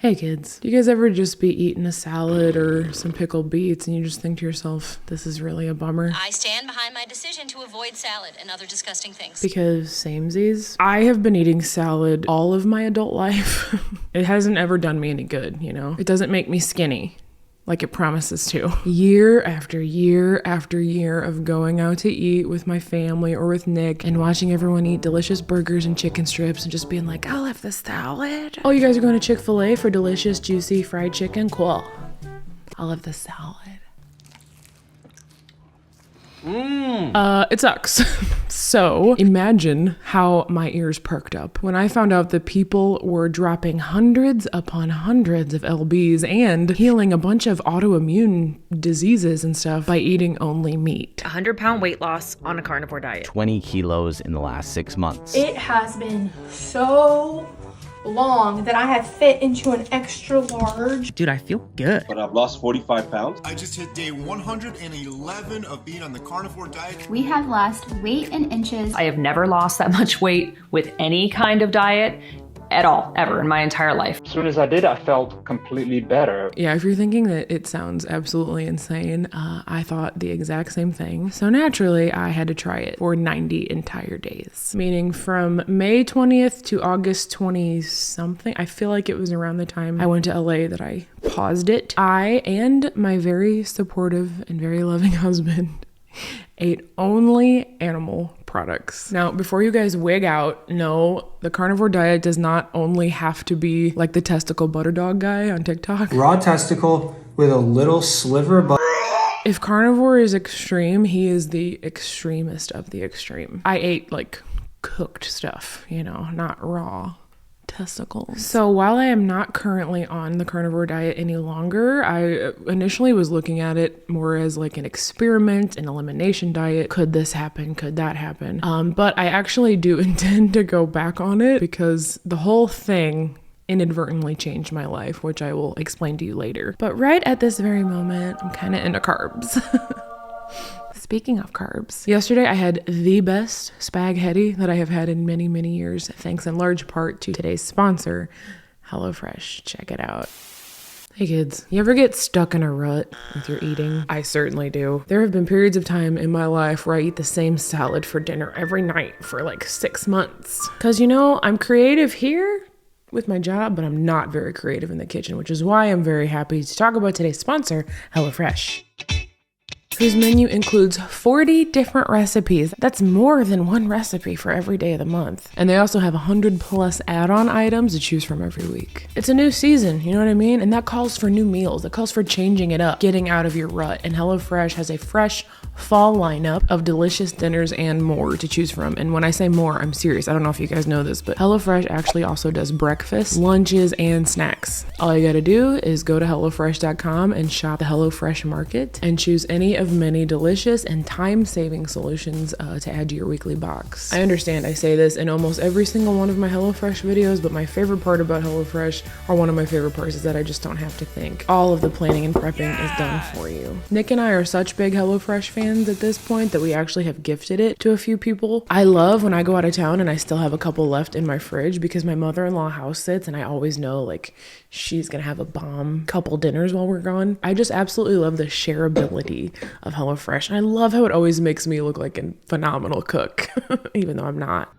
Hey kids, do you guys ever just be eating a salad or some pickled beets and you just think to yourself, this is really a bummer? I stand behind my decision to avoid salad and other disgusting things. Because samesies. I have been eating salad all of my adult life. It hasn't ever done me any good, you know? It doesn't make me skinny like it promises to. Year after year after year of going out to eat with my family or with Nick and watching everyone eat delicious burgers and chicken strips and just being like, I'll have the salad. Oh, you guys are going to Chick-fil-A for delicious, juicy fried chicken? Cool. I'll have the salad. It sucks. So imagine how my ears perked up when I found out that people were dropping hundreds upon hundreds of lbs and healing a bunch of autoimmune diseases and stuff by eating only meat. 100-pound weight loss on a carnivore diet. 20 kilos in the last 6 months. It has been so long that I have fit into an extra large. Dude, I feel good. But I've lost 45 pounds. I just hit day 111 of being on the carnivore diet. We have lost weight in inches. I have never lost that much weight with any kind of diet at all, ever in my entire life. As soon as I did, I felt completely better. Yeah, if you're thinking that it sounds absolutely insane, I thought the exact same thing. So naturally, I had to try it for 90 entire days, meaning from May 20th to August 20 something. I feel like it was around the time I went to LA that I paused it. I and my very supportive and very loving husband ate only animal products. Now, before you guys wig out, no, the carnivore diet does not only have to be like the testicle butter dog guy on TikTok. Raw testicle with a little sliver of butter. If carnivore is extreme, he is the extremist of the extreme. I ate like cooked stuff, you know, not raw testicles. So while I am not currently on the carnivore diet any longer, I initially was looking at it more as like an experiment, an elimination diet. Could this happen? Could that happen? But I actually do intend to go back on it because the whole thing inadvertently changed my life, which I will explain to you later. But right at this very moment, I'm kind of into carbs. Speaking of carbs, yesterday I had the best spaghetti that I have had in many, many years, thanks in large part to today's sponsor, HelloFresh. Check it out. Hey kids, you ever get stuck in a rut with your eating? I certainly do. There have been periods of time in my life where I eat the same salad for dinner every night for like 6 months. Cause you know, I'm creative here with my job, but I'm not very creative in the kitchen, which is why I'm very happy to talk about today's sponsor, HelloFresh, whose menu includes 40 different recipes. That's more than one recipe for every day of the month. And they also have 100+ add-on items to choose from every week. It's a new season, you know what I mean? And that calls for new meals. That calls for changing it up, getting out of your rut. And HelloFresh has a fresh fall lineup of delicious dinners and more to choose from. And when I say more, I'm serious. I don't know if you guys know this, but HelloFresh actually also does breakfast, lunches, and snacks. All you gotta do is go to HelloFresh.com and shop the HelloFresh Market and choose any of many delicious and time-saving solutions to add to your weekly box. I understand I say this in almost every single one of my HelloFresh videos, but my favorite part about HelloFresh, or one of my favorite parts, is that I just don't have to think. All of the planning and prepping is done for you. Nick and I are such big HelloFresh fans at this point that we actually have gifted it to a few people. I love when I go out of town and I still have a couple left in my fridge because my mother-in-law house sits and I always know like she's gonna have a bomb couple dinners while we're gone. I just absolutely love the shareability of HelloFresh. And I love how it always makes me look like a phenomenal cook, even though I'm not.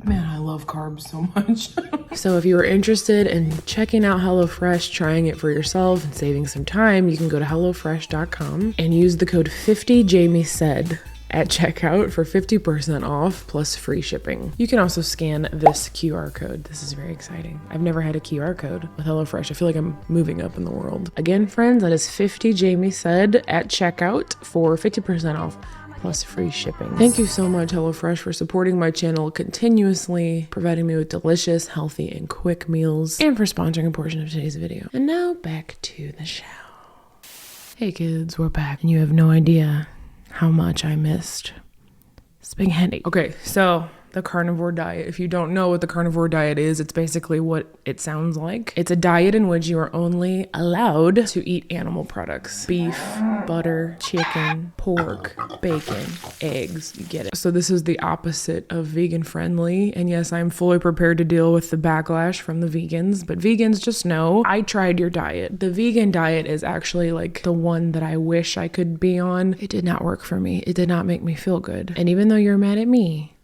Man, I love carbs so much. So if you are interested in checking out HelloFresh, trying it for yourself and saving some time, you can go to HelloFresh.com and use the code 50JamieSaid at checkout for 50% off plus free shipping. You can also scan this QR code. This is very exciting. I've never had a QR code with HelloFresh. I feel like I'm moving up in the world. Again, friends, that is 50JamieSaid at checkout for 50% off plus free shipping. Thank you so much, HelloFresh, for supporting my channel continuously, providing me with delicious, healthy, and quick meals, and for sponsoring a portion of today's video. And now back to the show. Hey kids, we're back, and you have no idea how much I missed spaghetti. Okay, so The carnivore diet. If you don't know what the carnivore diet is, it's basically what it sounds like. It's a diet in which you are only allowed to eat animal products. Beef, butter, chicken, pork, bacon, eggs. You get it. So this is the opposite of vegan friendly. And yes, I'm fully prepared to deal with the backlash from the vegans, but vegans, just know I tried your diet. The vegan diet is actually like the one that I wish I could be on. It did not work for me. It did not make me feel good. And even though you're mad at me,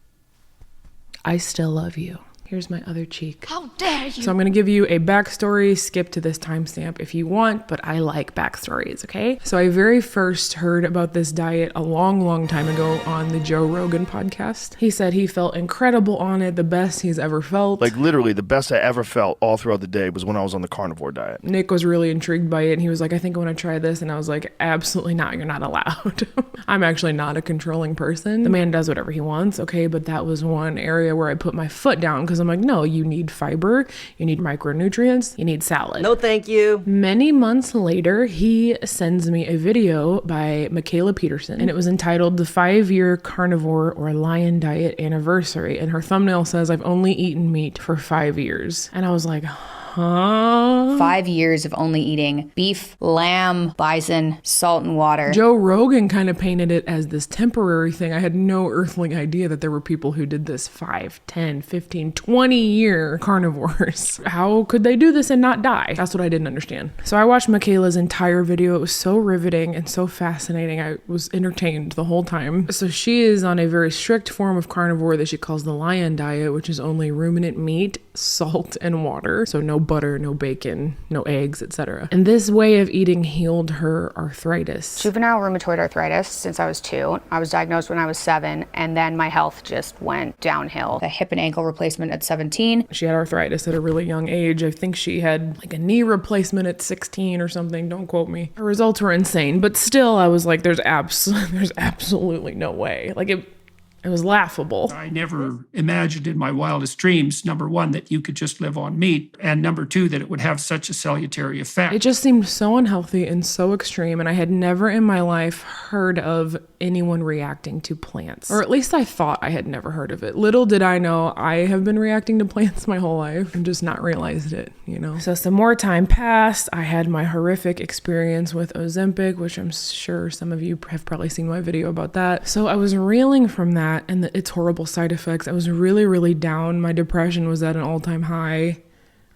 I still love you. Here's my other cheek. How dare you? So I'm going to give you a backstory. Skip to this timestamp if you want, but I like backstories, okay? So I very first heard about this diet a long time ago on the Joe Rogan podcast. He said he felt incredible on it, the best he's ever felt. Like literally the best I ever felt all throughout the day was when I was on the carnivore diet. Nick was really intrigued by it and he was like, I think I want to try this. And I was like, absolutely not. You're not allowed. I'm actually not a controlling person. The man does whatever he wants, okay? But that was one area where I put my foot down because I'm like, no, you need fiber, you need micronutrients, you need salad. No, thank you. Many months later, he sends me a video by Mikhaila Peterson, and it was entitled The 5-Year Carnivore or Lion Diet Anniversary. And her thumbnail says, I've only eaten meat for 5 years. And I was like, huh? 5 years of only eating beef, lamb, bison, salt and water. Joe Rogan kind of painted it as this temporary thing. I had no earthly idea that there were people who did this 5, 10, 15, 20-year carnivores. How could they do this and not die? That's what I didn't understand. So I watched Michaela's entire video. It was so riveting and so fascinating. I was entertained the whole time. So she is on a very strict form of carnivore that she calls the lion diet, which is only ruminant meat, salt, and water. So no butter, no bacon, no eggs, etc. And this way of eating healed her arthritis. Juvenile rheumatoid arthritis since I was 2. I was diagnosed when I was 7, and then my health just went downhill. A hip and ankle replacement at 17. She had arthritis at a really young age. I think she had like a knee replacement at 16 or something. Don't quote me. Her results were insane, but still I was like, there's absolutely no way. Like it was laughable. I never imagined in my wildest dreams, number one, that you could just live on meat, and number two, that it would have such a salutary effect. It just seemed so unhealthy and so extreme, and I had never in my life heard of anyone reacting to plants. Or at least I thought I had never heard of it. Little did I know I have been reacting to plants my whole life and just not realized it, you know? So some more time passed. I had my horrific experience with Ozempic, which I'm sure some of you have probably seen my video about that. So I was reeling from that and its horrible side effects. I was really down. My depression was at an all-time high,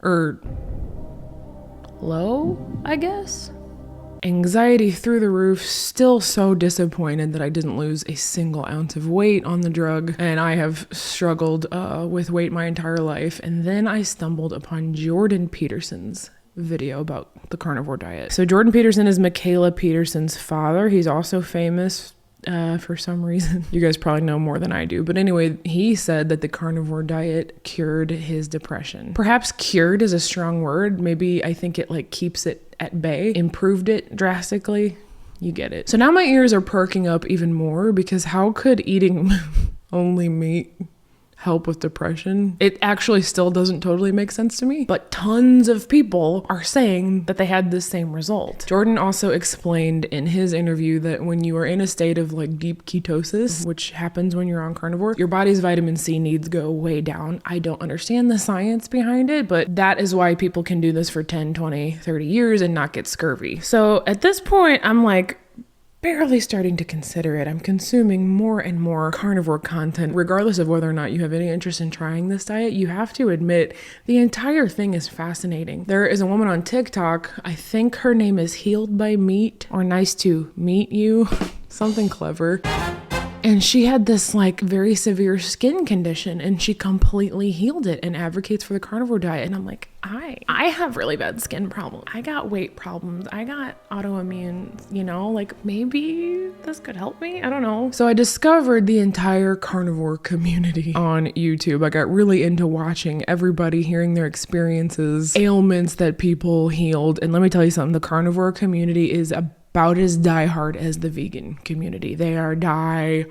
or low, I guess. Anxiety through the roof, still so disappointed that I didn't lose a single ounce of weight on the drug, and I have struggled with weight my entire life. And then I stumbled upon Jordan Peterson's video about the carnivore diet. So Jordan Peterson is Mikhaila Peterson's father. He's also famous for some reason. You guys probably know more than I do. But anyway, he said that the carnivore diet cured his depression. Perhaps cured is a strong word. Maybe I think it like keeps it at bay, improved it drastically. You get it. So now my ears are perking up even more because how could eating only meat help with depression? It actually still doesn't totally make sense to me, but tons of people are saying that they had the same result. Jordan also explained in his interview that when you are in a state of like deep ketosis, which happens when you're on carnivore, your body's vitamin C needs go way down. I don't understand the science behind it, but that is why people can do this for 10, 20, 30 years and not get scurvy. So at this point, I'm like, barely starting to consider it. I'm consuming more and more carnivore content. Regardless of whether or not you have any interest in trying this diet, you have to admit the entire thing is fascinating. There is a woman on TikTok, I think her name is Healed by Meat or Nice to Meet You, something clever. And she had this like very severe skin condition and she completely healed it and advocates for the carnivore diet. And I'm like, I have really bad skin problems. I got weight problems. I got autoimmune, you know, like maybe this could help me. I don't know. So I discovered the entire carnivore community on YouTube. I got really into watching everybody, hearing their experiences, ailments that people healed. And let me tell you something, the carnivore community is about as diehard as the vegan community. They are die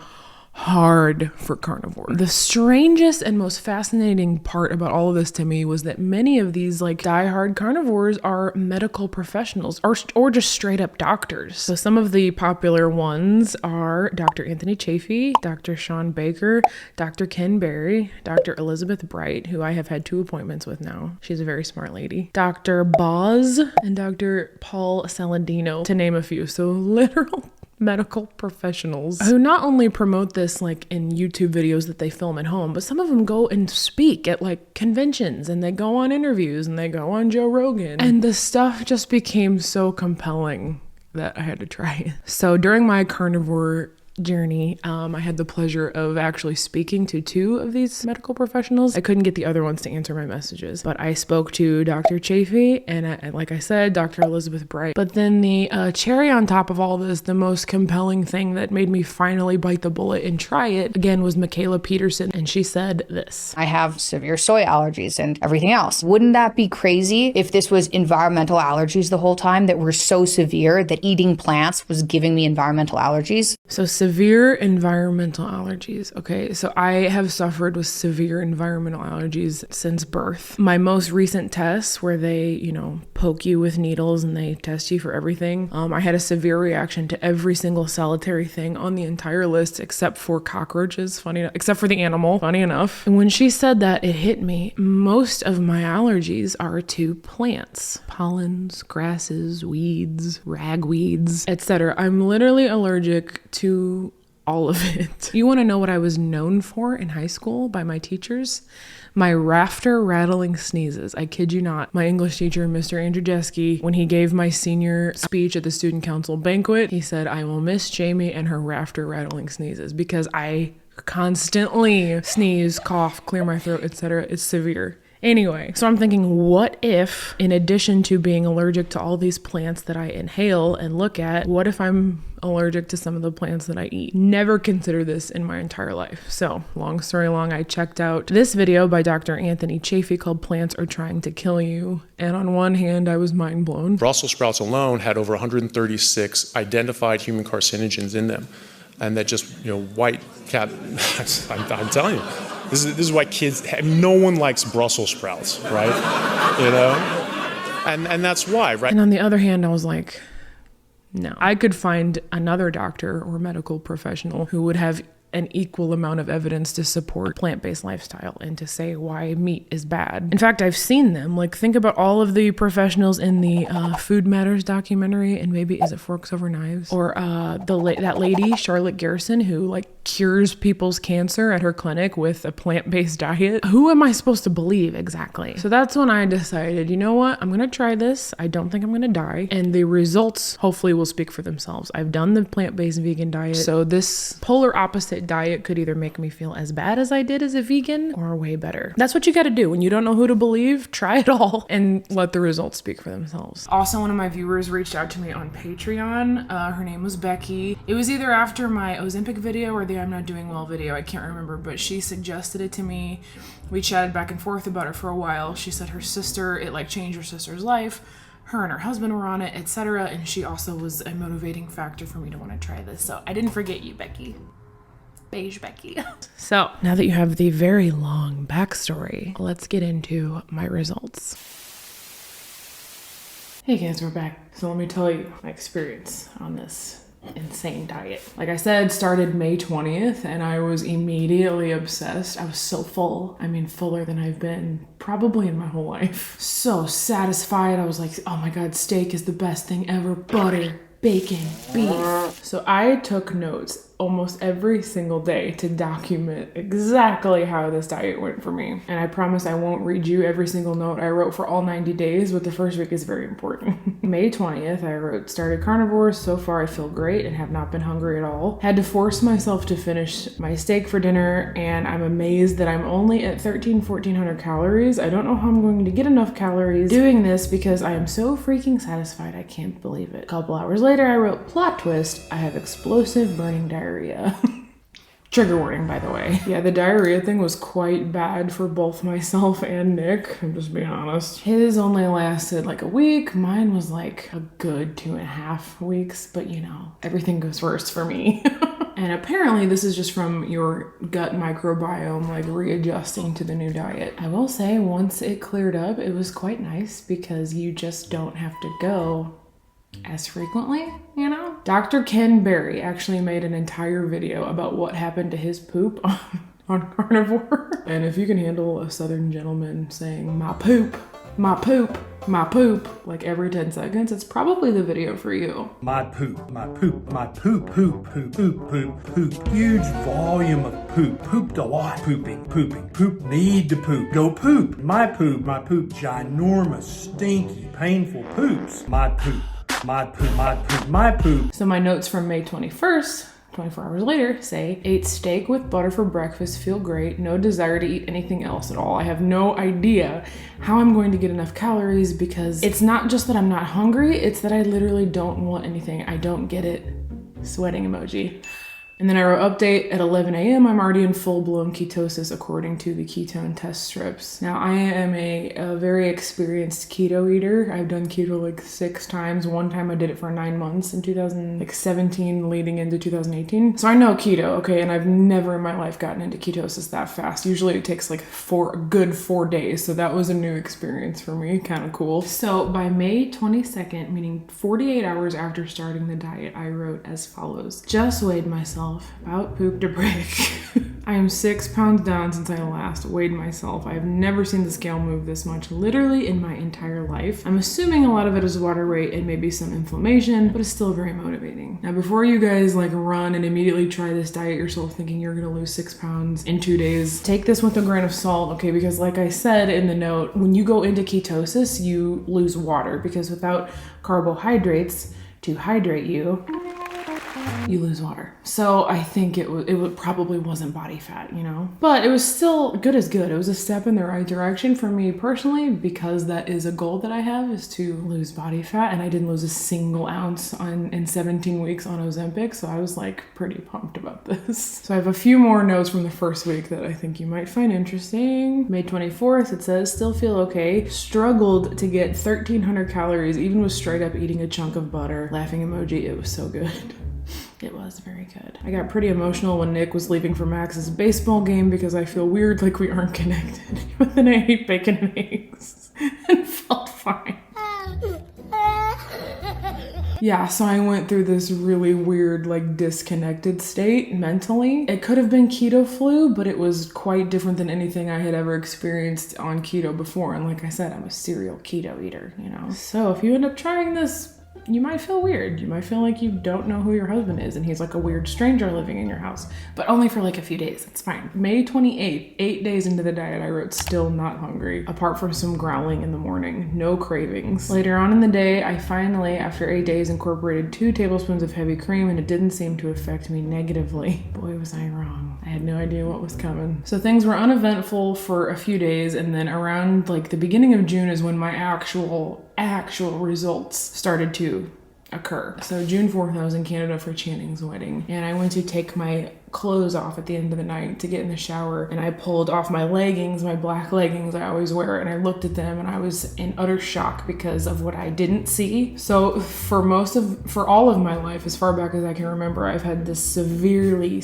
hard for carnivore. The strangest and most fascinating part about all of this to me was that many of these like diehard carnivores are medical professionals or just straight up doctors. So some of the popular ones are Dr. Anthony Chaffee, Dr. Sean Baker, Dr. Ken Berry, Dr. Elizabeth Bright, who I have had 2 appointments with now. She's a very smart lady. Dr. Boz and Dr. Paul Saladino, to name a few. So literal medical professionals who not only promote this like in YouTube videos that they film at home, but some of them go and speak at like conventions, and they go on interviews, and they go on Joe Rogan, and the stuff just became so compelling that I had to try it. So during my carnivore journey, I had the pleasure of actually speaking to 2 of these medical professionals. I couldn't get the other ones to answer my messages, but I spoke to Dr. Chaffee and like I said, Dr. Elizabeth Bright. But then the cherry on top of all this, the most compelling thing that made me finally bite the bullet and try it again was Michaela Peterson, and she said this: I have severe soy allergies and everything else. Wouldn't that be crazy if this was environmental allergies the whole time that were so severe that eating plants was giving me environmental allergies? So severe environmental allergies. Okay, so I have suffered with severe environmental allergies since birth. My most recent tests where they, poke you with needles and they test you for everything, I had a severe reaction to every single solitary thing on the entire list except for cockroaches, except for the animal, funny enough. And when she said that, it hit me. Most of my allergies are to plants, pollens, grasses, weeds, ragweeds, etc. I'm literally allergic to all of it. You want to know what I was known for in high school by my teachers? My rafter rattling sneezes. I kid you not. My English teacher, Mr. Andrzejewski, when he gave my senior speech at the student council banquet, he said, I will miss Jaime and her rafter rattling sneezes, because I constantly sneeze, cough, clear my throat, etc. It's severe. Anyway, so I'm thinking, what if, in addition to being allergic to all these plants that I inhale and look at, what if I'm allergic to some of the plants that I eat? Never considered this in my entire life. So, long story long, I checked out this video by Dr. Anthony Chaffee called Plants Are Trying to Kill You. And on one hand, I was mind blown. Brussels sprouts alone had over 136 identified human carcinogens in them. And that just, white cat, I'm telling you. This is why no one likes Brussels sprouts, right? And that's why, right? And on the other hand, I was like, no. I could find another doctor or medical professional who would have an equal amount of evidence to support plant-based lifestyle and to say why meat is bad. In fact, I've seen them. Like, think about all of the professionals in the Food Matters documentary, and maybe, is it Forks Over Knives? Or that lady, Charlotte Garrison, who like cures people's cancer at her clinic with a plant-based diet. Who am I supposed to believe exactly? So that's when I decided, you know what? I'm gonna try this. I don't think I'm gonna die. And the results hopefully will speak for themselves. I've done the plant-based vegan diet. So this polar opposite diet could either make me feel as bad as I did as a vegan or way better. That's what you gotta do. When you don't know who to believe, try it all and let the results speak for themselves. Also, one of my viewers reached out to me on Patreon. Her name was Becky. It was either after my Ozempic video or the I'm Not Doing Well video. I can't remember, but she suggested it to me. We chatted back and forth about it for a while. She said her sister, it like changed her sister's life. Her and her husband were on it, etc. And she also was a motivating factor for me to want to try this. So I didn't forget you, Becky. Beige Becky. So now that you have the very long backstory, let's get into my results. Hey guys, we're back. So let me tell you my experience on this insane diet. Like I said, started May 20th and I was immediately obsessed. I was so full. I mean, fuller than I've been probably in my whole life. So satisfied. I was like, oh my God, steak is the best thing ever. Butter, bacon, beef. So I took notes almost every single day to document exactly how this diet went for me. And I promise I won't read you every single note I wrote for all 90 days, but the first week is very important. May 20th, I wrote, started carnivore. So far I feel great and have not been hungry at all. Had to force myself to finish my steak for dinner, and I'm amazed that I'm only at 1,400 calories. I don't know how I'm going to get enough calories doing this because I am so freaking satisfied. I can't believe it. A couple hours later, I wrote, plot twist, I have explosive burning diarrhea. Trigger warning, by the way. Yeah, the diarrhea thing was quite bad for both myself and Nick. I'm just being honest. His only lasted like a week. Mine was like a good 2.5 weeks, but you know, everything goes worse for me. And apparently this is just from your gut microbiome, like readjusting to the new diet. I will say once it cleared up, it was quite nice because you just don't have to go as frequently, you know? Dr. Ken Berry actually made an entire video about what happened to his poop on Carnivore. And if you can handle a Southern gentleman saying, my poop, my poop, my poop, like every 10 seconds, it's probably the video for you. My poop, my poop, my poop, poop, poop, poop, poop, poop. Huge volume of poop. Pooped a lot. Pooping, pooping. Poop need to poop. Go poop. My poop, ginormous, stinky, painful poops. My poop. My poop, my poop, my poop. So my notes from May 21st, 24 hours later, say, ate steak with butter for breakfast, feel great, no desire to eat anything else at all. I have no idea how I'm going to get enough calories because it's not just that I'm not hungry, it's that I literally don't want anything. I don't get it. Sweating emoji. And then I wrote update at 11 a.m. I'm already in full-blown ketosis according to the ketone test strips. Now I am a very experienced keto eater. I've done keto like 6 times. One time I did it for 9 months in 2017 leading into 2018. So I know keto, okay, and I've never in my life gotten into ketosis that fast. Usually it takes like a good 4 days. So that was a new experience for me, kind of cool. So by May 22nd, meaning 48 hours after starting the diet, I wrote as follows. Just weighed myself. About poop to break. I am 6 pounds down since I last weighed myself. I have never seen the scale move this much, literally in my entire life. I'm assuming a lot of it is water weight and maybe some inflammation, but it's still very motivating. Now, before you guys like run and immediately try this diet yourself thinking you're gonna lose 6 pounds in 2 days, take this with a grain of salt, okay? Because like I said in the note, when you go into ketosis, you lose water because without carbohydrates to hydrate you, you lose water. So I think it probably wasn't body fat, you know? But it was still good as good. It was a step in the right direction for me personally because that is a goal that I have is to lose body fat and I didn't lose a single ounce in 17 weeks on Ozempic. So I was like pretty pumped about this. So I have a few more notes from the first week that I think you might find interesting. May 24th, it says, still feel okay. Struggled to get 1,300 calories, even with straight up eating a chunk of butter. Laughing emoji, it was so good. It was very good. I got pretty emotional when Nick was leaving for Max's baseball game because I feel weird like we aren't connected. But then I ate bacon and eggs and felt fine. Yeah, so I went through this really weird, like disconnected state mentally. It could have been keto flu, but it was quite different than anything I had ever experienced on keto before. And like I said, I'm a serial keto eater, you know? So if you end up trying this, you might feel weird. You might feel like you don't know who your husband is and he's like a weird stranger living in your house, but only for like a few days. It's fine. May 28th, 8 days into the diet, I wrote still not hungry, apart from some growling in the morning, no cravings. Later on in the day, I finally, after 8 days, incorporated 2 tablespoons of heavy cream and it didn't seem to affect me negatively. Boy, was I wrong. I had no idea what was coming. So things were uneventful for a few days and then around like the beginning of June is when my actual results started to occur. So June 4th, I was in Canada for Channing's wedding and I went to take my clothes off at the end of the night to get in the shower and I pulled off my leggings, my black leggings I always wear, and I looked at them and I was in utter shock because of what I didn't see. So for all of my life, as far back as I can remember, I've had this severely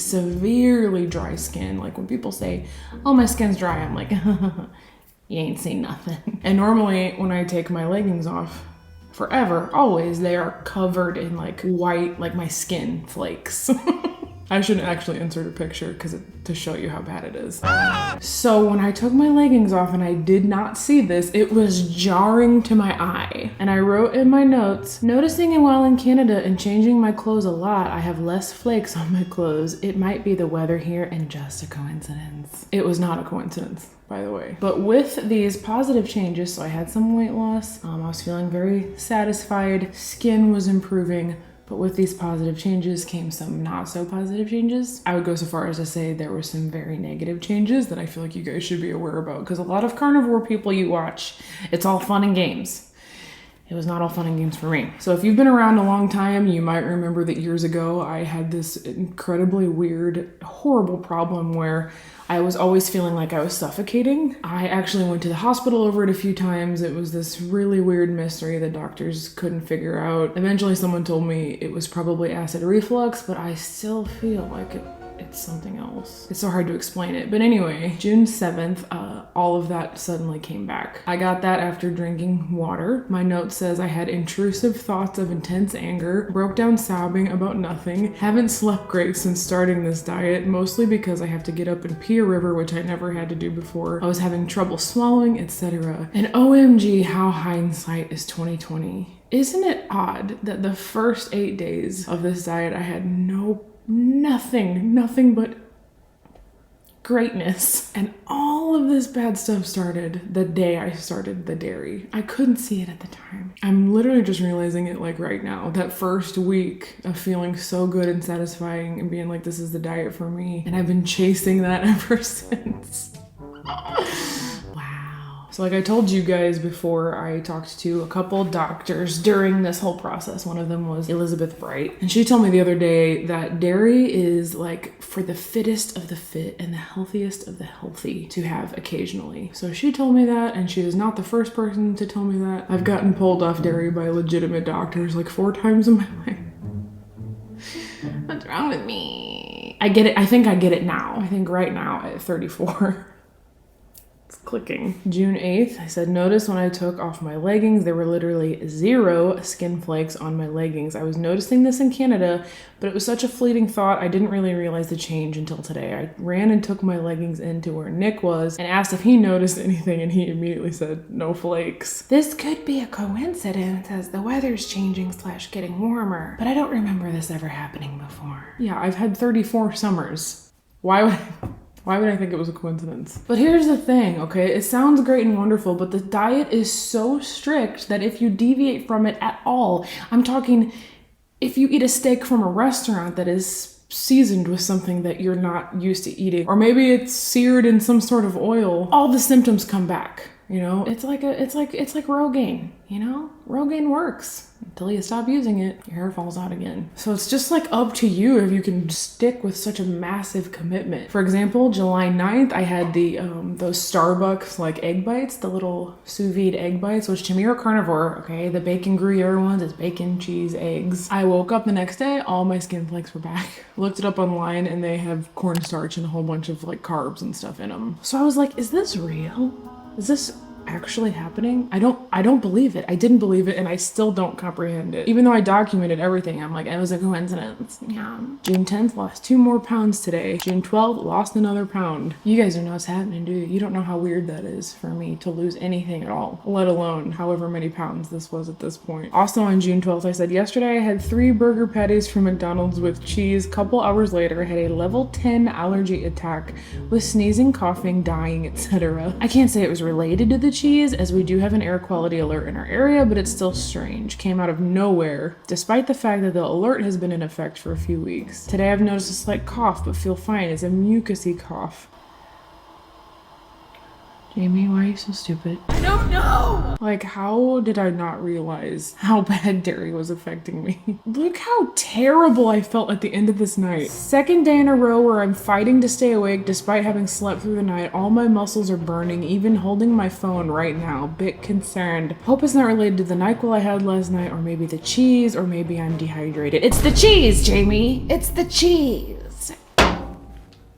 dry skin. Like when people say, oh, my skin's dry, I'm like, you ain't seen nothing. And normally when I take my leggings off, forever, always, they are covered in like white, like my skin flakes. I shouldn't actually insert a picture to show you how bad it is. So when I took my leggings off and I did not see this, it was jarring to my eye. And I wrote in my notes, noticing it while in Canada and changing my clothes a lot, I have less flakes on my clothes. It might be the weather here and just a coincidence. It was not a coincidence, by the way. But with these positive changes, so I had some weight loss, I was feeling very satisfied, skin was improving, but with these positive changes came some not so positive changes. I would go so far as to say there were some very negative changes that I feel like you guys should be aware about, because a lot of carnivore people you watch, it's all fun and games. it was not all fun and games for me. So if you've been around a long time, you might remember that years ago I had this incredibly weird, horrible problem where I was always feeling like I was suffocating. I actually went to the hospital over it a few times. It was this really weird mystery that doctors couldn't figure out. Eventually someone told me it was probably acid reflux, but I still feel like it's something else. It's so hard to explain it. But anyway, June 7th, all of that suddenly came back. I got that after drinking water. My note says I had intrusive thoughts of intense anger, broke down sobbing about nothing, haven't slept great since starting this diet, mostly because I have to get up and pee a river, which I never had to do before. I was having trouble swallowing, etc. And OMG, how hindsight is 2020. Isn't it odd that the first 8 days of this diet I had nothing but greatness, and all of this bad stuff started the day I started the dairy. I couldn't see it at the time. I'm literally just realizing it like right now. That first week of feeling so good and satisfying and being like, this is the diet for me, and I've been chasing that ever since. So like I told you guys before, I talked to a couple doctors during this whole process. One of them was Elizabeth Bright. And she told me the other day that dairy is like for the fittest of the fit and the healthiest of the healthy to have occasionally. So she told me that, and she is not the first person to tell me that. I've gotten pulled off dairy by legitimate doctors like 4 times in my life. What's wrong with me? I get it. I think I get it now. I think right now at 34. Clicking. June 8th, I said, notice when I took off my leggings, there were literally 0 skin flakes on my leggings. I was noticing this in Canada, but it was such a fleeting thought, I didn't really realize the change until today. I ran and took my leggings into where Nick was and asked if he noticed anything, and he immediately said, no flakes. This could be a coincidence as the weather's changing / getting warmer, but I don't remember this ever happening before. Yeah, I've had 34 summers. Why would I think it was a coincidence? But here's the thing, okay? It sounds great and wonderful, but the diet is so strict that if you deviate from it at all, I'm talking if you eat a steak from a restaurant that is seasoned with something that you're not used to eating, or maybe it's seared in some sort of oil, all the symptoms come back. You know, it's like Rogaine, you know? Rogaine works until you stop using it, your hair falls out again. So it's just like up to you if you can stick with such a massive commitment. For example, July 9th, I had the those Starbucks like egg bites, the little sous vide egg bites, which to me are carnivore, okay? The bacon Gruyere ones is bacon, cheese, eggs. I woke up the next day, all my skin flakes were back. Looked it up online and they have cornstarch and a whole bunch of like carbs and stuff in them. So I was like, is this real? Is this actually happening? I don't believe it. I didn't believe it, and I still don't comprehend it. Even though I documented everything, I'm like, it was a coincidence. Yeah. June 10th, lost 2 more pounds today. June 12th, lost another pound. You guys don't know what's happening, do you? You don't know how weird that is for me to lose anything at all, let alone however many pounds this was at this point. Also on June 12th, I said, yesterday I had 3 burger patties from McDonald's with cheese. Couple hours later, I had a level 10 allergy attack with sneezing, coughing, dying, etc. I can't say it was related to the cheese, as we do have an air quality alert in our area, but it's still strange. Came out of nowhere, despite the fact that the alert has been in effect for a few weeks. Today I've noticed a slight cough, but feel fine. It's a mucusy cough. Jaime, why are you so stupid? I don't know! Like, how did I not realize how bad dairy was affecting me? Look how terrible I felt at the end of this night. 2nd day in a row where I'm fighting to stay awake despite having slept through the night. All my muscles are burning, even holding my phone right now. Bit concerned. Hope it's not related to the NyQuil I had last night, or maybe the cheese, or maybe I'm dehydrated. It's the cheese, Jaime! It's the cheese!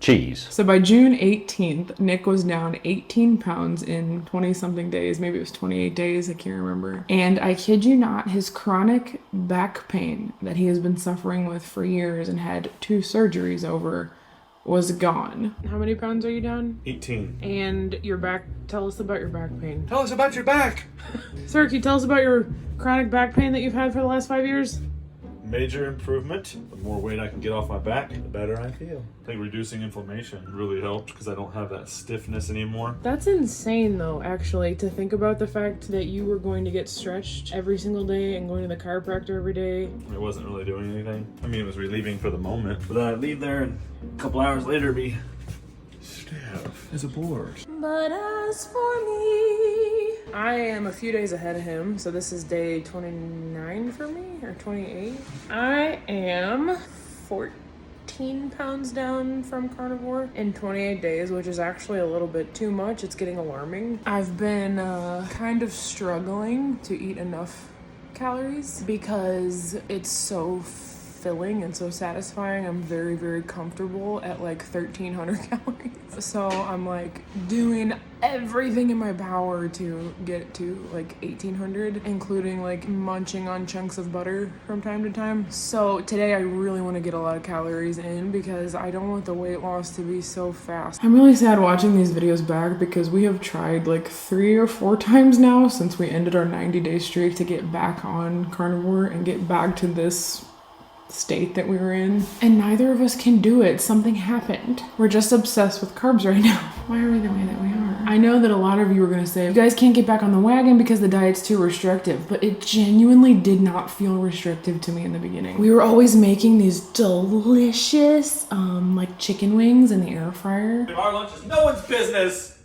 Cheese. So by June 18th, Nick was down 18 pounds in 20-something days. Maybe it was 28 days, I can't remember. And I kid you not, his chronic back pain that he has been suffering with for years and had 2 surgeries over was gone. How many pounds are you down? 18. And your back, tell us about your back pain. Tell us about your back! Sir, can you tell us about your chronic back pain that you've had for the last 5 years? Major improvement. The more weight I can get off my back, the better I feel. I think reducing inflammation really helped because I don't have that stiffness anymore. That's insane though, actually, to think about the fact that you were going to get stretched every single day and going to the chiropractor every day. It wasn't really doing anything. I mean, it was relieving for the moment, but then I'd leave there and a couple hours later be stiff as a board. But as for me, I am a few days ahead of him, so this is day 29 for me, or 28. I am 14 pounds down from carnivore in 28 days, which is actually a little bit too much. It's getting alarming. I've been kind of struggling to eat enough calories because it's so filling and so satisfying. I'm very, very comfortable at like 1,300 calories. So I'm like doing everything in my power to get to like 1,800, including like munching on chunks of butter from time to time. So today I really want to get a lot of calories in because I don't want the weight loss to be so fast. I'm really sad watching these videos back because we have tried like 3 or 4 times now since we ended our 90-day streak to get back on carnivore and get back to this state that we were in, and neither of us can do it. Something happened. We're just obsessed with carbs right now. Why are we the way that we are? I know that a lot of you are gonna say, you guys can't get back on the wagon because the diet's too restrictive, but it genuinely did not feel restrictive to me in the beginning. We were always making these delicious like chicken wings in the air fryer. Our lunch is no one's business.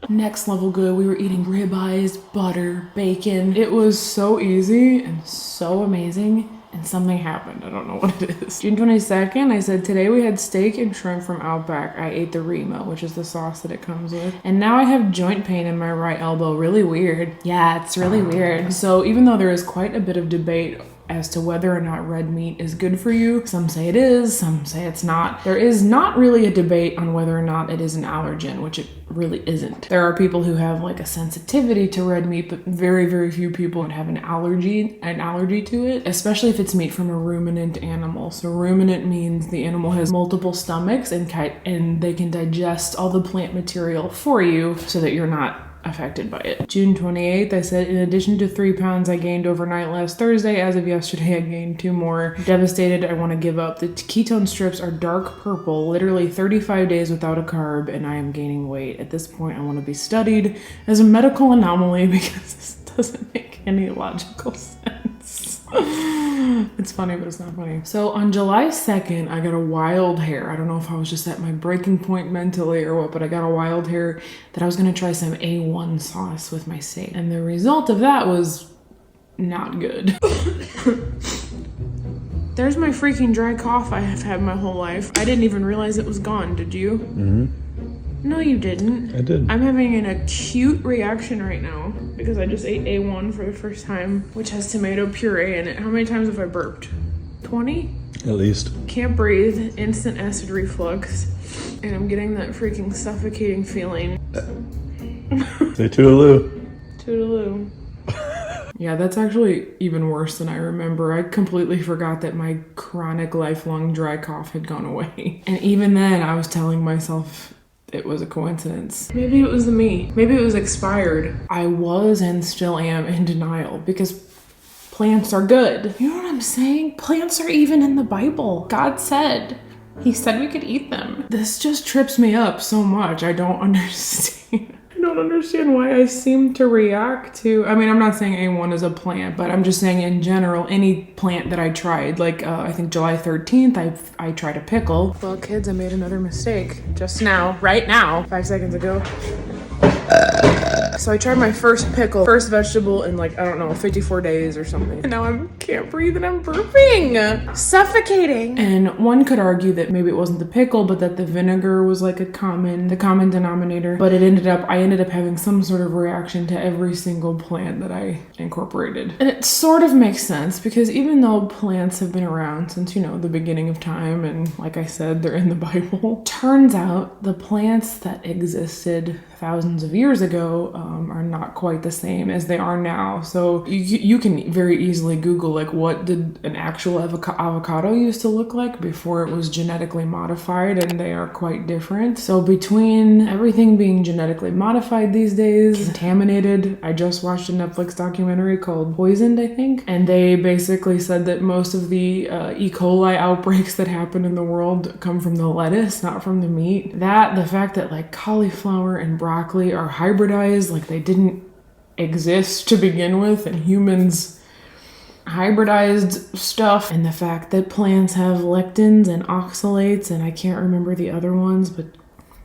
Next level good. We were eating ribeyes, butter, bacon. It was so easy and so amazing. And something happened. I don't know what it is. June 22nd, I said, today we had steak and shrimp from Outback. I ate the Remo, which is the sauce that it comes with. And now I have joint pain in my right elbow. Really weird. Yeah, it's really weird. So even though there is quite a bit of debate as to whether or not red meat is good for you, some say it is, some say it's not. There is not really a debate on whether or not it is an allergen, which it really isn't. There are people who have like a sensitivity to red meat, but very, very few people have an allergy to it, especially if it's meat from a ruminant animal. So ruminant means the animal has multiple stomachs and they can digest all the plant material for you so that you're not affected by it. June 28th, I said, in addition to 3 pounds I gained overnight last Thursday, as of yesterday I gained 2 more. Devastated, I want to give up. The ketone strips are dark purple, literally 35 days without a carb, and I am gaining weight. At this point, I want to be studied as a medical anomaly because this doesn't make any logical sense. It's funny, but it's not funny. So on July 2nd, I got a wild hair. I don't know if I was just at my breaking point mentally or what, but I got a wild hair that I was gonna try some A1 sauce with my steak. And the result of that was not good. There's my freaking dry cough I have had my whole life. I didn't even realize it was gone, did you? Mm-hmm. No, you didn't. I did. I'm having an acute reaction right now because I just ate A1 for the first time, which has tomato puree in it. How many times have I burped? 20? At least. Can't breathe, instant acid reflux, and I'm getting that freaking suffocating feeling. Say toodaloo. Toodaloo. Yeah, that's actually even worse than I remember. I completely forgot that my chronic lifelong dry cough had gone away. And even then, I was telling myself it was a coincidence. Maybe it was me. Maybe it was expired. I was and still am in denial because plants are good. You know what I'm saying? Plants are even in the Bible. God said. He said we could eat them. This just trips me up so much. I don't understand. I don't understand why I seem to react to, I mean, I'm not saying A1 is a plant, but I'm just saying in general, any plant that I tried, like I think July 13th, I tried a pickle. Well, kids, I made another mistake just now, right now, 5 seconds ago. So I tried my first pickle, first vegetable in like, I don't know, 54 days or something. And now I can't breathe and I'm burping, suffocating. And one could argue that maybe it wasn't the pickle, but that the vinegar was like the common denominator. But I ended up having some sort of reaction to every single plant that I incorporated. And it sort of makes sense because even though plants have been around since, you know, the beginning of time, and like I said, they're in the Bible, turns out the plants that existed thousands of years ago are not quite the same as they are now. So you can very easily Google like what did an actual avocado used to look like before it was genetically modified, and they are quite different. So between everything being genetically modified these days, contaminated, I just watched a Netflix documentary called Poisoned, I think, and they basically said that most of the E. coli outbreaks that happen in the world come from the lettuce, not from the meat. The fact that like cauliflower and broccoli are hybridized, like they didn't exist to begin with, and humans hybridized stuff, and the fact that plants have lectins and oxalates, and I can't remember the other ones, but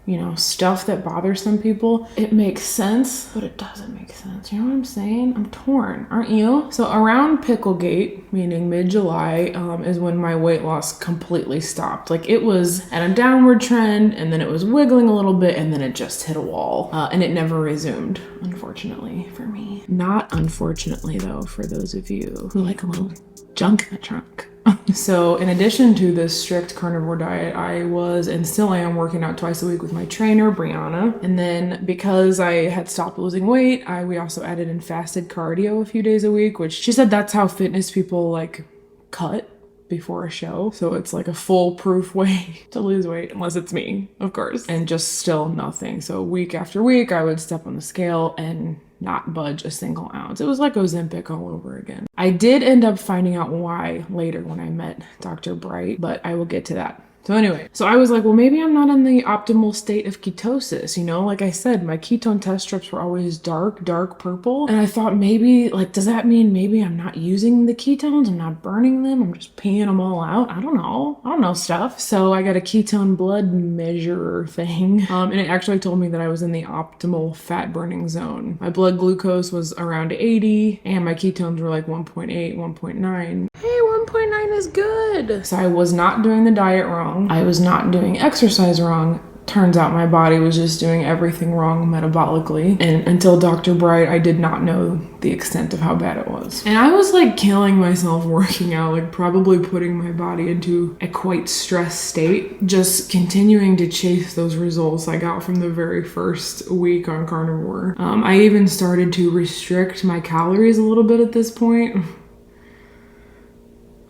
you know, stuff that bothers some people. It makes sense, but it doesn't make sense. You know what I'm saying? I'm torn, aren't you? So around Picklegate, meaning mid-July, is when my weight loss completely stopped. Like it was at a downward trend and then it was wiggling a little bit and then it just hit a wall and it never resumed, unfortunately for me. Not unfortunately though, for those of you who like a little junk in the trunk. So in addition to this strict carnivore diet, I was and still am working out twice a week with my trainer, Brianna. And then because I had stopped losing weight, we also added in fasted cardio a few days a week, which she said that's how fitness people like cut before a show. So it's like a foolproof way to lose weight, unless it's me, of course, and just still nothing. So week after week, I would step on the scale and not budge a single ounce. It was like Ozempic all over again. I did end up finding out why later when I met Dr. Bright, but I will get to that. So anyway, so I was like, well, maybe I'm not in the optimal state of ketosis. You know, like I said, my ketone test strips were always dark purple. And I thought maybe, like, does that mean maybe I'm not using the ketones? I'm not burning them. I'm just peeing them all out. I don't know stuff. So I got a ketone blood measure thing. And it actually told me that I was in the optimal fat burning zone. My blood glucose was around 80 and my ketones were like 1.8, 1.9. Hey, 1.9 is good. So I was not doing the diet wrong. I was not doing exercise wrong. Turns out my body was just doing everything wrong metabolically. And until Dr. Bright, I did not know the extent of how bad it was. And I was like killing myself working out, like probably putting my body into a quite stressed state, just continuing to chase those results I got from the very first week on carnivore. I even started to restrict my calories a little bit at this point.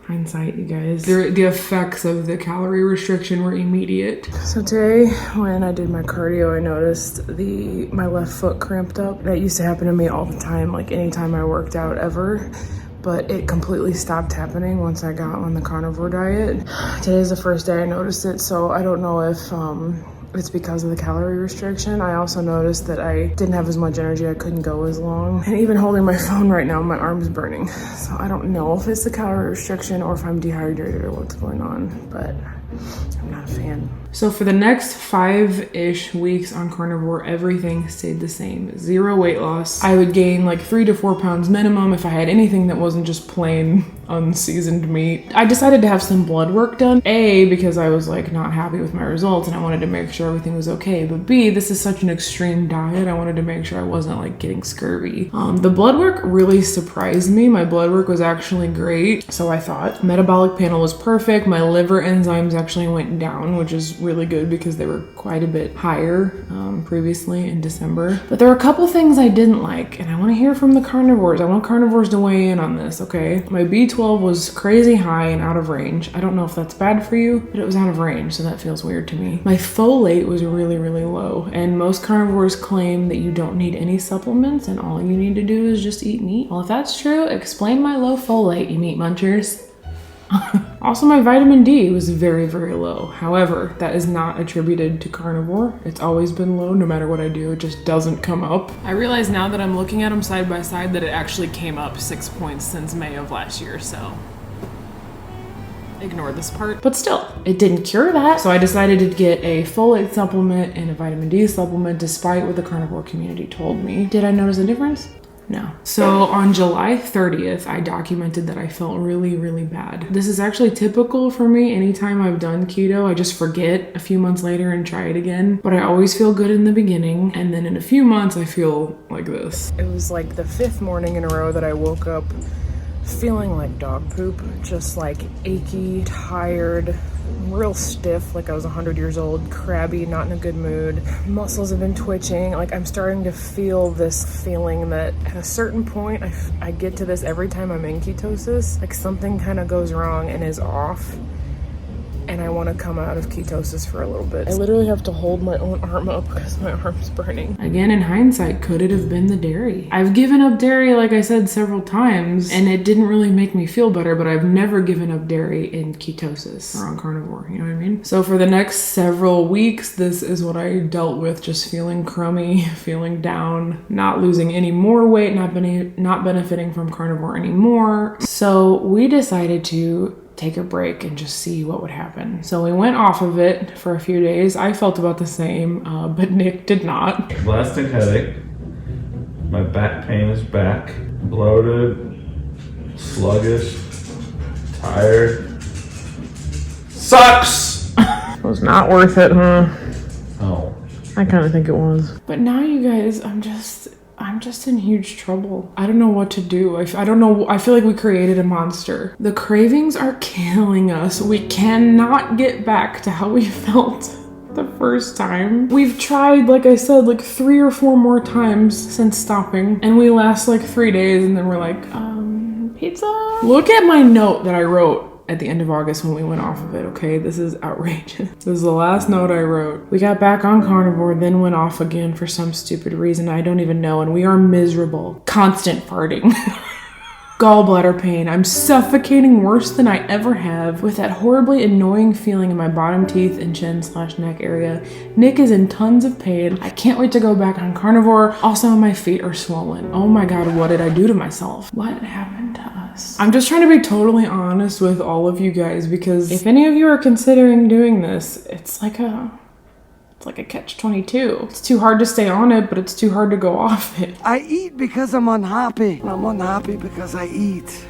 Hindsight, you guys. The effects of the calorie restriction were immediate. So today, when I did my cardio, I noticed my left foot cramped up. That used to happen to me all the time, like anytime I worked out ever. But it completely stopped happening once I got on the carnivore diet. Today's the first day I noticed it, so I don't know if it's because of the calorie restriction. I also noticed that I didn't have as much energy. I couldn't go as long. And even holding my phone right now, my arm's burning. So I don't know if it's the calorie restriction or if I'm dehydrated or what's going on, but I'm not a fan. So for the next 5-ish weeks on carnivore, everything stayed the same. 0 weight loss. I would gain like 3 to 4 pounds minimum if I had anything that wasn't just plain unseasoned meat. I decided to have some blood work done. A, because I was like not happy with my results and I wanted to make sure everything was okay. But B, this is such an extreme diet. I wanted to make sure I wasn't like getting scurvy. The blood work really surprised me. My blood work was actually great. So I thought metabolic panel was perfect. My liver enzymes actually went down, which is really good because they were quite a bit higher previously in December. But there are a couple things I didn't like, and I want to hear from the carnivores. I want carnivores to weigh in on this, okay? My B12 was crazy high and out of range. I don't know if that's bad for you, but it was out of range, so that feels weird to me. My folate was really, really low, and most carnivores claim that you don't need any supplements and all you need to do is just eat meat. Well, if that's true, explain my low folate, you meat munchers. Also, my vitamin D was very, very low. However, that is not attributed to carnivore. It's always been low no matter what I do. It just doesn't come up. I realize now that I'm looking at them side by side that it actually came up 6 points since May of last year, so ignore this part. But still, it didn't cure that. So I decided to get a folate supplement and a vitamin D supplement despite what the carnivore community told me. Did I notice a difference? No. So on July 30th, I documented that I felt really, really bad. This is actually typical for me. Anytime I've done keto, I just forget a few months later and try it again. But I always feel good in the beginning. And then in a few months, I feel like this. It was like the 5th morning in a row that I woke up feeling like dog poop. Just like achy, tired, real stiff, like I was 100 years old, crabby, not in a good mood. Muscles have been twitching. Like I'm starting to feel this feeling that at a certain point, I get to this every time I'm in ketosis, like something kind of goes wrong and is off. And I want to come out of ketosis for a little bit. I literally have to hold my own arm up because my arm's burning. Again, in hindsight, could it have been the dairy? I've given up dairy, like I said, several times, and it didn't really make me feel better, but I've never given up dairy in ketosis or on carnivore, you know what I mean? So for the next several weeks, this is what I dealt with, just feeling crummy, feeling down, not losing any more weight, not benefiting from carnivore anymore. So we decided to take a break and just see what would happen. So we went off of it for a few days. I felt about the same, but Nick did not. Lasting headache. My back pain is back. Bloated. Sluggish. Tired. Sucks! It was not worth it, huh? Oh. I kind of think it was. But now, you guys, I'm just in huge trouble. I don't know what to do. I don't know. I feel like we created a monster. The cravings are killing us. We cannot get back to how we felt the first time. We've tried, like I said, like 3 or 4 more times since stopping, and we last like 3 days, and then we're like, pizza? Look at my note that I wrote at the end of August when we went off of it, okay? This is outrageous. This is the last note I wrote. We got back on Carnivore, then went off again for some stupid reason I don't even know, and we are miserable. Constant farting. Gallbladder pain. I'm suffocating worse than I ever have with that horribly annoying feeling in my bottom teeth and chin/neck area. Nick is in tons of pain. I can't wait to go back on Carnivore. Also, my feet are swollen. Oh my God, what did I do to myself? What happened to us? I'm just trying to be totally honest with all of you guys, because if any of you are considering doing this, it's like a catch-22. It's too hard to stay on it, but it's too hard to go off it. I eat because I'm unhappy. I'm unhappy because I eat.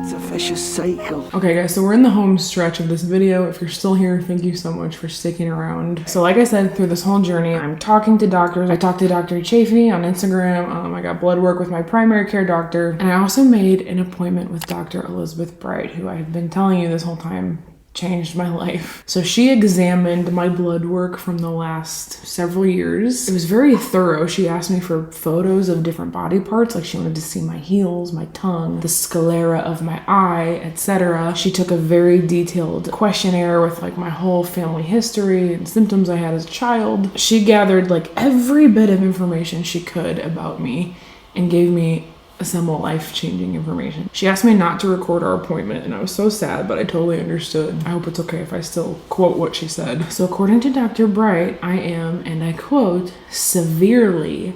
It's a vicious cycle. Okay guys, so we're in the home stretch of this video. If you're still here, thank you so much for sticking around. So like I said, through this whole journey, I'm talking to doctors. I talked to Dr. Chafee on Instagram. I got blood work with my primary care doctor. And I also made an appointment with Dr. Elizabeth Bright, who I've been telling you this whole time changed my life. So she examined my blood work from the last several years. It was very thorough. She asked me for photos of different body parts, like she wanted to see my heels, my tongue, the sclera of my eye, etc. She took a very detailed questionnaire with like my whole family history and symptoms I had as a child. She gathered like every bit of information she could about me and gave me some life-changing information. She asked me not to record our appointment, and I was so sad, but I totally understood. I hope it's okay if I still quote what she said. So according to Dr. Bright, I am, and I quote, severely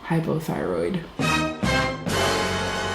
hypothyroid.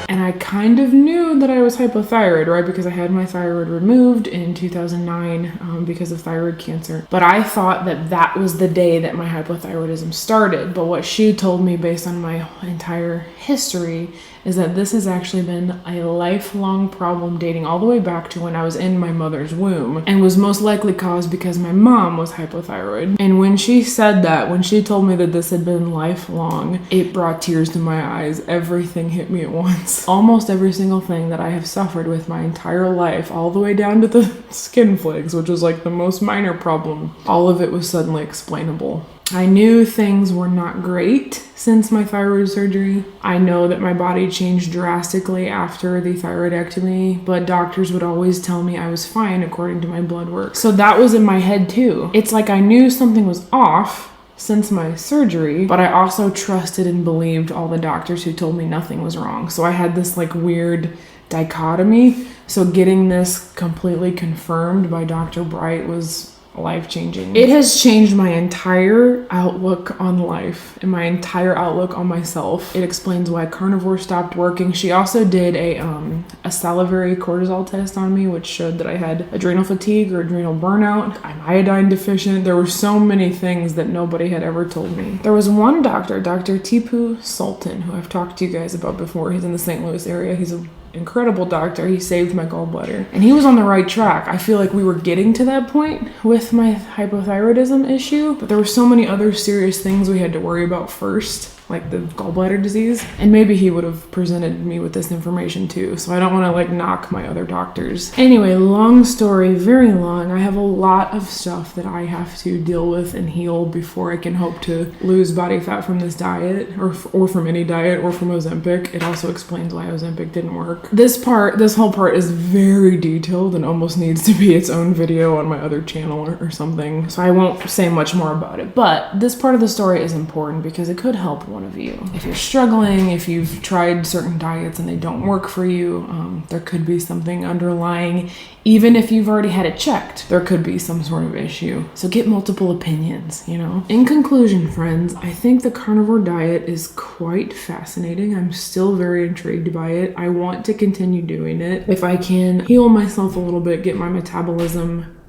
And I kind of knew that I was hypothyroid, right? Because I had my thyroid removed in 2009 because of thyroid cancer. But I thought that that was the day that my hypothyroidism started. But what she told me based on my entire history is that this has actually been a lifelong problem dating all the way back to when I was in my mother's womb, and was most likely caused because my mom was hypothyroid. And when she said that, when she told me that this had been lifelong, it brought tears to my eyes. Everything hit me at once. Almost every single thing that I have suffered with my entire life, all the way down to the skin flakes, which was like the most minor problem, all of it was suddenly explainable. I knew things were not great since my thyroid surgery. I know that my body changed drastically after the thyroidectomy, but doctors would always tell me I was fine according to my blood work. So that was in my head too. It's like I knew something was off since my surgery, but I also trusted and believed all the doctors who told me nothing was wrong. So I had this like weird dichotomy. So getting this completely confirmed by Dr. Bright was life-changing. It has changed my entire outlook on life and my entire outlook on myself. It explains why Carnivore stopped working. She also did a salivary cortisol test on me, which showed that I had adrenal fatigue or adrenal burnout. I'm iodine deficient. There were so many things that nobody had ever told me. There was one doctor, Dr. Tipu Sultan, who I've talked to you guys about before. He's in the St. Louis area. He's an incredible doctor. He saved my gallbladder, and he was on the right track. I feel like we were getting to that point with my hypothyroidism issue, but there were so many other serious things we had to worry about first, like the gallbladder disease, and maybe he would have presented me with this information too, so I don't want to like knock my other doctors. Anyway, long story, very long. I have a lot of stuff that I have to deal with and heal before I can hope to lose body fat from this diet, or from any diet, or from Ozempic. It also explains why Ozempic didn't work. This whole part is very detailed and almost needs to be its own video on my other channel or something, so I won't say much more about it. But this part of the story is important because it could help one of you. If you're struggling, if you've tried certain diets and they don't work for you, there could be something underlying. Even if you've already had it checked, there could be some sort of issue. So get multiple opinions, you know? In conclusion, friends, I think the carnivore diet is quite fascinating. I'm still very intrigued by it. I want to continue doing it. If I can heal myself a little bit, get my metabolism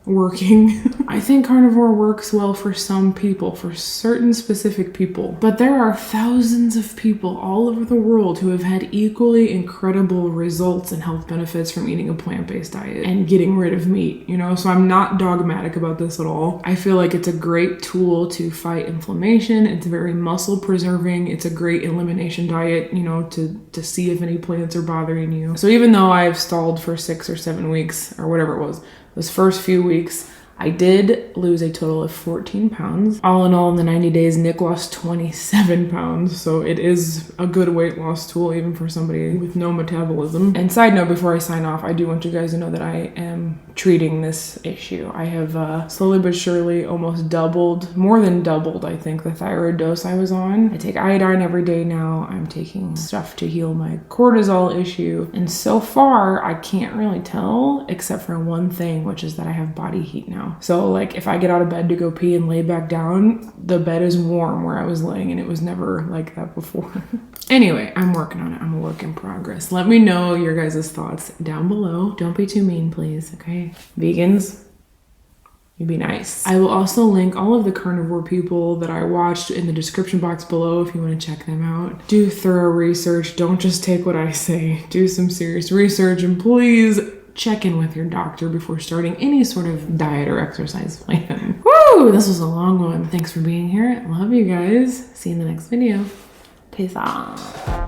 working. I think carnivore works well for some people, for certain specific people, but there are thousands of people all over the world who have had equally incredible results and health benefits from eating a plant-based diet and getting rid of meat, you know? So I'm not dogmatic about this at all. I feel like it's a great tool to fight inflammation. It's very muscle preserving. It's a great elimination diet, you know, to see if any plants are bothering you. So even though I've stalled for 6 or 7 weeks or whatever it was, those first few weeks, I did lose a total of 14 pounds. All in all, in the 90 days, Nick lost 27 pounds. So it is a good weight loss tool, even for somebody with no metabolism. And side note, before I sign off, I do want you guys to know that I am treating this issue. I have slowly but surely almost doubled, more than doubled, I think, the thyroid dose I was on. I take iodine every day now. I'm taking stuff to heal my cortisol issue. And so far, I can't really tell, except for one thing, which is that I have body heat now. So like if I get out of bed to go pee and lay back down, the bed is warm where I was laying, and it was never like that before. Anyway, I'm working on it. I'm a work in progress. Let me know your guys' thoughts down below. Don't be too mean, please, okay? Vegans, you be nice. I will also link all of the carnivore people that I watched in the description box below if you want to check them out. Do thorough research. Don't just take what I say. Do some serious research, and please check in with your doctor before starting any sort of diet or exercise plan. Woo! This was a long one. Thanks for being here. Love you guys. See you in the next video. Peace out.